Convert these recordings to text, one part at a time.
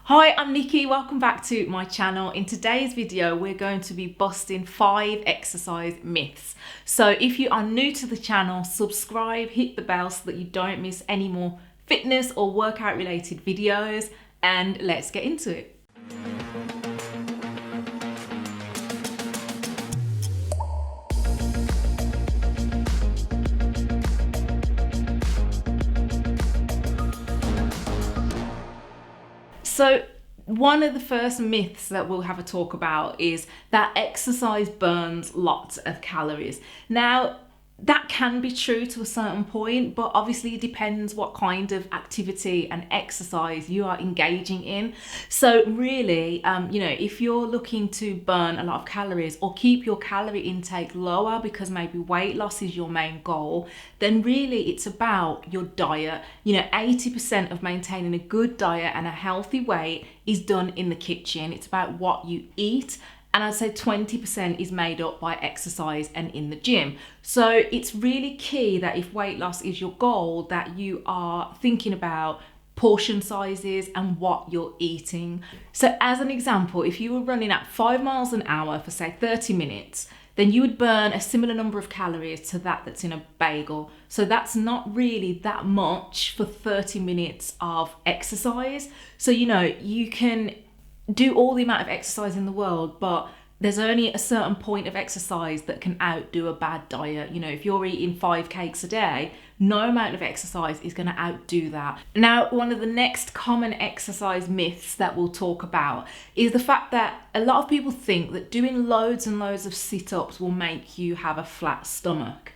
Hi, I'm Nikki. Welcome back to my channel. In today's video, we're going to be busting 5 exercise myths. So if you are new to the channel, subscribe, hit the bell so that you don't miss any more fitness or workout related videos, and let's get into it. So one of the first myths that we'll have a talk about is that exercise burns lots of calories. Now, that can be true to a certain point, but obviously it depends what kind of activity and exercise you are engaging in. So really, if you're looking to burn a lot of calories or keep your calorie intake lower because maybe weight loss is your main goal, then really it's about your diet. 80% of maintaining a good diet and a healthy weight is done in the kitchen. It's about what you eat. And I'd say 20% is made up by exercise and in the gym. So it's really key that if weight loss is your goal, that you are thinking about portion sizes and what you're eating. So as an example, if you were running at 5 miles an hour for say 30 minutes, then you would burn a similar number of calories to that's in a bagel. So that's not really that much for 30 minutes of exercise. So, you can do all the amount of exercise in the world, but there's only a certain point of exercise that can outdo a bad diet. If you're eating 5 cakes a day, no amount of exercise is going to outdo that. Now, one of the next common exercise myths that we'll talk about is the fact that a lot of people think that doing loads and loads of sit-ups will make you have a flat stomach.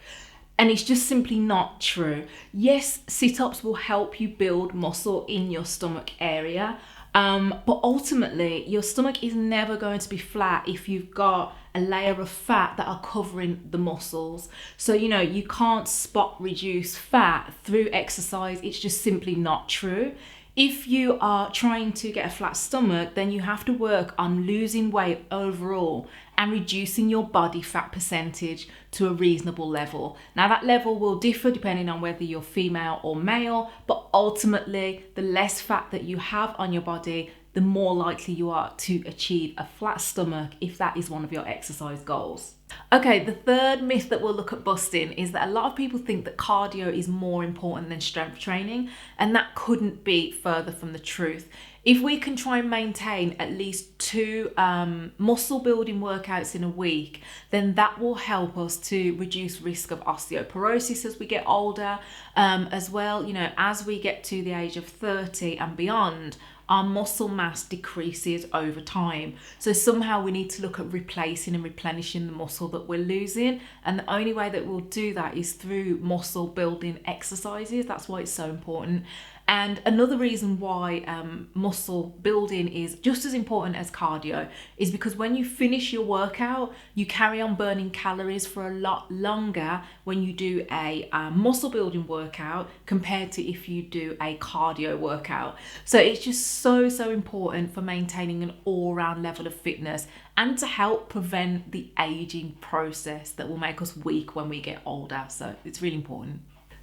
And it's just simply not true. Yes, sit-ups will help you build muscle in your stomach area, but ultimately your stomach is never going to be flat if you've got a layer of fat that are covering the muscles. So you can't spot reduce fat through exercise. It's just simply not true. If you are trying to get a flat stomach, then you have to work on losing weight overall and reducing your body fat percentage to a reasonable level. Now, that level will differ depending on whether you're female or male, but ultimately, the less fat that you have on your body, the more likely you are to achieve a flat stomach if that is one of your exercise goals. Okay, the third myth that we'll look at busting is that a lot of people think that cardio is more important than strength training, and that couldn't be further from the truth. If we can try and maintain at least 2 muscle building workouts in a week, then that will help us to reduce risk of osteoporosis as we get older. As well, as we get to the age of 30 and beyond, our muscle mass decreases over time. So somehow we need to look at replacing and replenishing the muscle that we're losing. And the only way that we'll do that is through muscle building exercises. That's why it's so important. And another reason why muscle building is just as important as cardio is because when you finish your workout, you carry on burning calories for a lot longer when you do a muscle building workout compared to if you do a cardio workout. So it's just so important for maintaining an all-round level of fitness and to help prevent the aging process that will make us weak when we get older. So it's really important.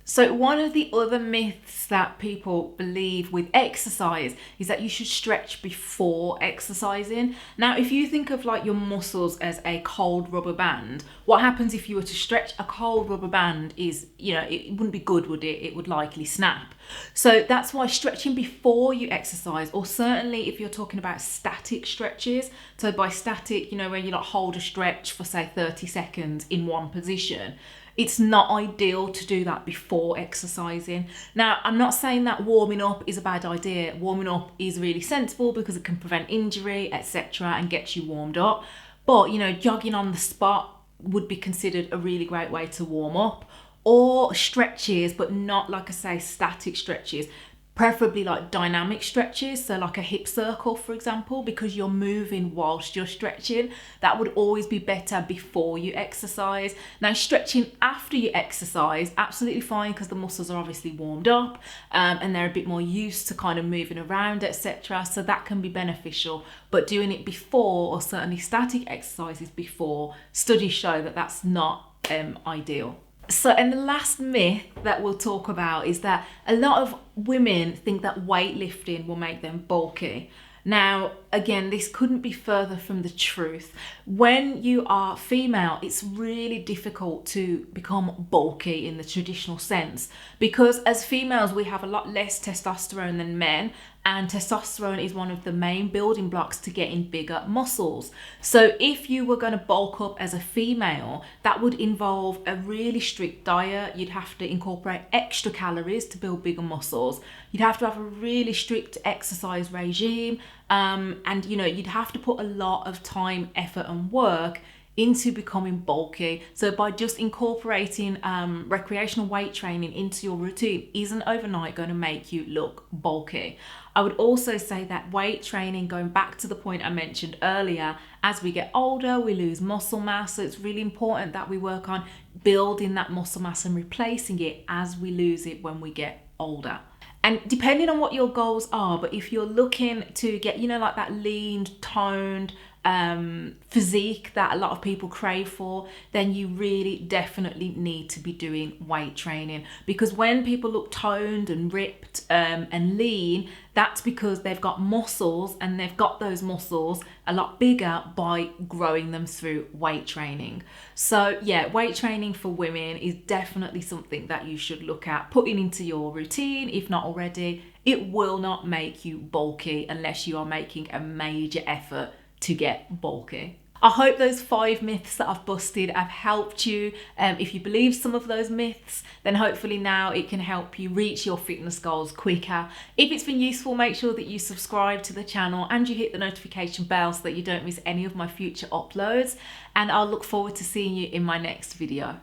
So one of the other myths that people believe with exercise is that you should stretch before exercising. Now, if you think of like your muscles as a cold rubber band, what happens if you were to stretch a cold rubber band is, it wouldn't be good, would it? It would likely snap. So that's why stretching before you exercise, or certainly if you're talking about static stretches, so by static, where you hold a stretch for say 30 seconds in one position, it's not ideal to do that before exercising. Now, I'm not saying that warming up is a bad idea. Warming up is really sensible because it can prevent injury, etc., and gets you warmed up. But, jogging on the spot would be considered a really great way to warm up. Or stretches, but not, like I say, static stretches. Preferably like dynamic stretches, so like a hip circle, for example, because you're moving whilst you're stretching. That would always be better before you exercise. Now, stretching after you exercise, absolutely fine, because the muscles are obviously warmed up and they're a bit more used to kind of moving around, etc. So that can be beneficial. But doing it before, or certainly static exercises before, studies show that that's not ideal. So, and the last myth that we'll talk about is that a lot of women think that weightlifting will make them bulky. Now, again, this couldn't be further from the truth. When you are female, it's really difficult to become bulky in the traditional sense, because as females, we have a lot less testosterone than men, and testosterone is one of the main building blocks to getting bigger muscles. So if you were going to bulk up as a female, that would involve a really strict diet. You'd have to incorporate extra calories to build bigger muscles. You'd have to have a really strict exercise regime, and you'd have to put a lot of time, effort and work into becoming bulky. So by just incorporating recreational weight training into your routine isn't overnight going to make you look bulky. I would also say that weight training, going back to the point I mentioned earlier, as we get older, we lose muscle mass. So it's really important that we work on building that muscle mass and replacing it as we lose it when we get older. And depending on what your goals are, but if you're looking to get, like that lean, toned physique that a lot of people crave for, then you really definitely need to be doing weight training. Because when people look toned and ripped and lean, that's because they've got muscles, and they've got those muscles a lot bigger by growing them through weight training. So yeah, weight training for women is definitely something that you should look at putting into your routine, if not already. It will not make you bulky unless you are making a major effort to get bulky. I hope those 5 myths that I've busted have helped you. If you believe some of those myths, then hopefully now it can help you reach your fitness goals quicker. If it's been useful, make sure that you subscribe to the channel and you hit the notification bell so that you don't miss any of my future uploads. And I'll look forward to seeing you in my next video.